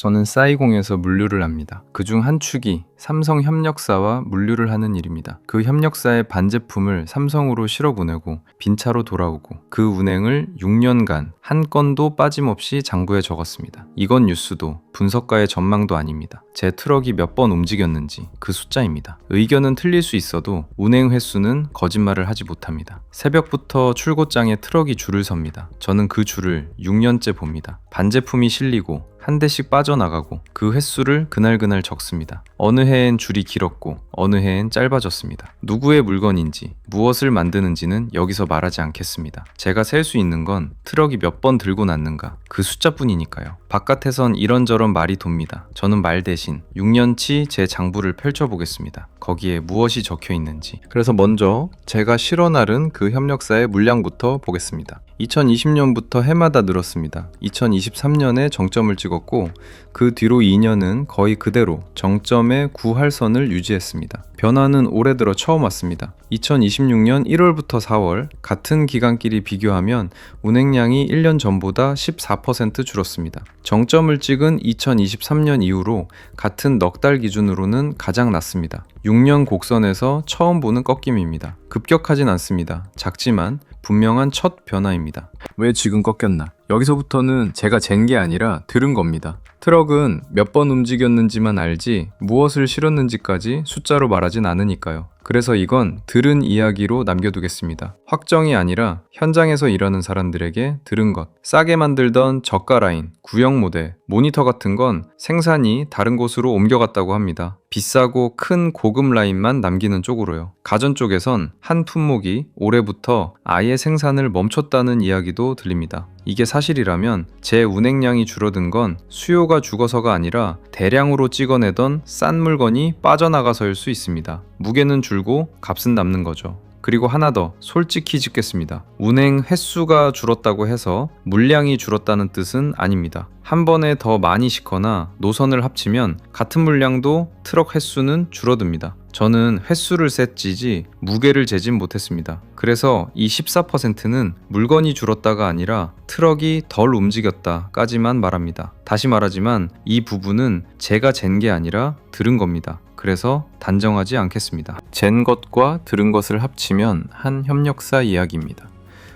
저는 싸이공에서 물류를 합니다. 그중 한 축이 삼성협력사와 물류를 하는 일입니다. 그 협력사의 반제품을 삼성으로 실어 보내고 빈차로 돌아오고 그 운행을 6년간 한 건도 빠짐없이 장부에 적었습니다. 이건 뉴스도 분석가의 전망도 아닙니다. 제 트럭이 몇 번 움직였는지 그 숫자입니다. 의견은 틀릴 수 있어도 운행 횟수는 거짓말을 하지 못합니다. 새벽부터 출고장에 트럭이 줄을 섭니다. 저는 그 줄을 6년째 봅니다. 반제품이 실리고 한 대씩 빠져나가고 그 횟수를 그날그날 적습니다. 어느 해엔 줄이 길었고 어느 해엔 짧아졌습니다. 누구의 물건인지 무엇을 만드는지는 여기서 말하지 않겠습니다. 제가 셀 수 있는 건 트럭이 몇 번 들고 났는가 그 숫자뿐이니까요. 바깥에선 이런저런 말이 돕니다. 저는 말 대신 6년치 제 장부를 펼쳐보겠습니다. 거기에 무엇이 적혀 있는지. 그래서 먼저 제가 실어 나른 그 협력사의 물량부터 보겠습니다. 2020년부터 해마다 늘었습니다. 2023년에 정점을 찍었고 그 뒤로 2년은 거의 그대로 정점의 구할선을 유지했습니다. 변화는 올해 들어 처음 왔습니다. 2026년 1월부터 4월 같은 기간끼리 비교하면 운행량이 1년 전보다 14% 줄었습니다. 정점을 찍은 2023년 이후로 같은 넉 달 기준으로는 가장 낮습니다. 6년 곡선에서 처음 보는 꺾임입니다. 급격하진 않습니다. 작지만 분명한 첫 변화입니다. 왜 지금 꺾였나? 여기서부터는 제가 잰 게 아니라 들은 겁니다. 트럭은 몇 번 움직였는지만 알지 무엇을 실었는지까지 숫자로 말하진 않으니까요. 그래서 이건 들은 이야기로 남겨두겠습니다. 확정이 아니라 현장에서 일하는 사람들에게 들은 것. 싸게 만들던 저가 라인, 구형 모델, 모니터 같은 건 생산이 다른 곳으로 옮겨갔다고 합니다. 비싸고 큰 고급 라인만 남기는 쪽으로요. 가전 쪽에선 한 품목이 올해부터 아예 생산을 멈췄다는 이야기도 들립니다. 이게 사실이라면 제 운행량이 줄어든 건 수요가 죽어서가 아니라 대량으로 찍어내던 싼 물건이 빠져나가서일 수 있습니다. 무게는 줄고 값은 남는 거죠. 그리고 하나 더 솔직히 짚겠습니다. 운행 횟수가 줄었다고 해서 물량이 줄었다는 뜻은 아닙니다. 한 번에 더 많이 싣거나 노선을 합치면 같은 물량도 트럭 횟수는 줄어듭니다. 저는 횟수를 셌지 무게를 재진 못했습니다. 그래서 이 14%는 물건이 줄었다가 아니라 트럭이 덜 움직였다까지만 말합니다. 다시 말하지만 이 부분은 제가 잰 게 아니라 들은 겁니다. 그래서 단정하지 않겠습니다. 잰 것과 들은 것을 합치면 한 협력사 이야기입니다.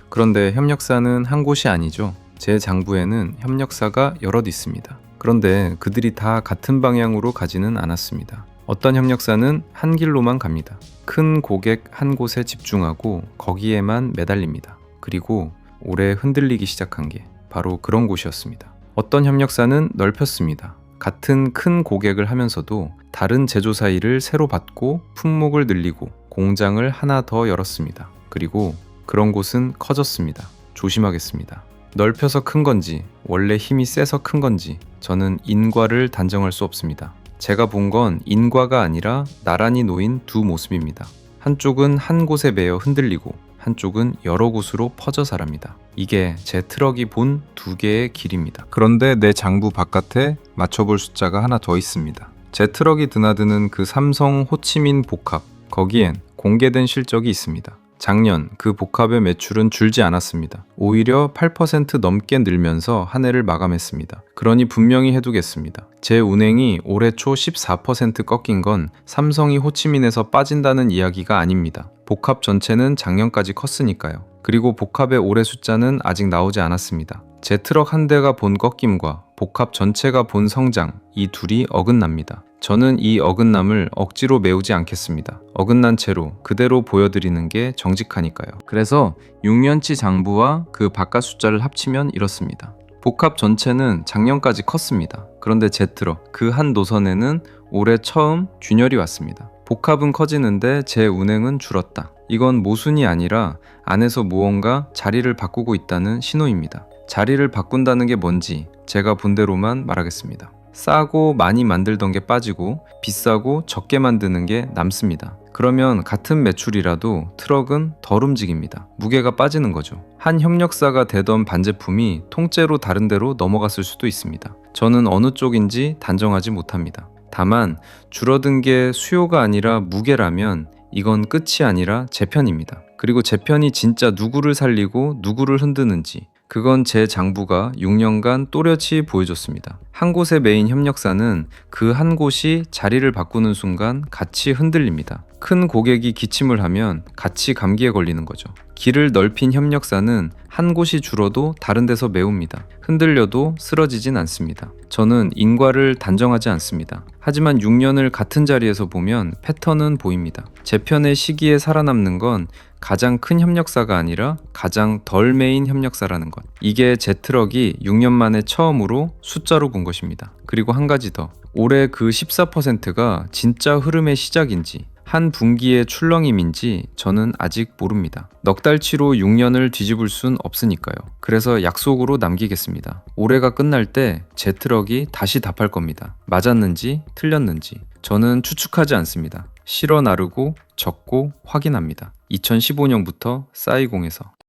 그런데 협력사는 한 곳이 아니죠. 제 장부에는 협력사가 여럿 있습니다. 그런데 그들이 다 같은 방향으로 가지는 않았습니다. 어떤 협력사는 한 길로만 갑니다. 큰 고객 한 곳에 집중하고 거기에만 매달립니다. 그리고 올해 흔들리기 시작한 게 바로 그런 곳이었습니다. 어떤 협력사는 넓혔습니다. 같은 큰 고객을 하면서도 다른 제조사 일을 새로 받고 품목을 늘리고 공장을 하나 더 열었습니다. 그리고 그런 곳은 커졌습니다. 조심하겠습니다. 넓혀서 큰 건지 원래 힘이 세서 큰 건지 저는 인과를 단정할 수 없습니다. 제가 본 건 인과가 아니라 나란히 놓인 두 모습입니다. 한쪽은 한 곳에 매여 흔들리고 한쪽은 여러 곳으로 퍼져 자랍니다. 이게 제 트럭이 본 두 개의 길입니다. 그런데 내 장부 바깥에 맞춰볼 숫자가 하나 더 있습니다. 제 트럭이 드나드는 그 삼성 호치민 복합, 거기엔 공개된 실적이 있습니다. 작년 그 복합의 매출은 줄지 않았습니다. 오히려 8% 넘게 늘면서 한 해를 마감했습니다. 그러니 분명히 해두겠습니다. 제 운행이 올해 초 14% 꺾인 건 삼성이 호치민에서 빠진다는 이야기가 아닙니다. 복합 전체는 작년까지 컸으니까요. 그리고 복합의 올해 숫자는 아직 나오지 않았습니다. 제 트럭 한 대가 본 꺾임과 복합 전체가 본 성장, 이 둘이 어긋납니다. 저는 이 어긋남을 억지로 메우지 않겠습니다. 어긋난 채로 그대로 보여드리는 게 정직하니까요. 그래서 6년치 장부와 그 바깥 숫자를 합치면 이렇습니다. 복합 전체는 작년까지 컸습니다. 그런데 제 트럭, 그 한 노선에는 올해 처음 균열이 왔습니다. 복합은 커지는데 제 운행은 줄었다. 이건 모순이 아니라 안에서 무언가 자리를 바꾸고 있다는 신호입니다. 자리를 바꾼다는 게 뭔지 제가 본 대로만 말하겠습니다. 싸고 많이 만들던 게 빠지고 비싸고 적게 만드는 게 남습니다. 그러면 같은 매출이라도 트럭은 덜 움직입니다. 무게가 빠지는 거죠. 한 협력사가 되던 반제품이 통째로 다른 데로 넘어갔을 수도 있습니다. 저는 어느 쪽인지 단정하지 못합니다. 다만 줄어든 게 수요가 아니라 무게라면 이건 끝이 아니라 재편입니다. 그리고 재편이 진짜 누구를 살리고 누구를 흔드는지, 그건 제 장부가 6년간 또렷이 보여줬습니다. 한 곳의 메인 협력사는 그 한 곳이 자리를 바꾸는 순간 같이 흔들립니다. 큰 고객이 기침을 하면 같이 감기에 걸리는 거죠. 길을 넓힌 협력사는 한 곳이 줄어도 다른 데서 메웁니다. 흔들려도 쓰러지진 않습니다. 저는 인과를 단정하지 않습니다. 하지만 6년을 같은 자리에서 보면 패턴은 보입니다. 제 편의 시기에 살아남는 건 가장 큰 협력사가 아니라 가장 덜 메인 협력사라는 것. 이게 제 트럭이 6년 만에 처음으로 숫자로 본 것입니다. 그리고 한 가지 더. 올해 그 14%가 진짜 흐름의 시작인지 한 분기의 출렁임인지 저는 아직 모릅니다. 넉 달치로 6년을 뒤집을 순 없으니까요. 그래서 약속으로 남기겠습니다. 올해가 끝날 때 제 트럭이 다시 답할 겁니다. 맞았는지 틀렸는지 저는 추측하지 않습니다. 실어 나르고 적고 확인합니다. 2015년부터 싸이공에서.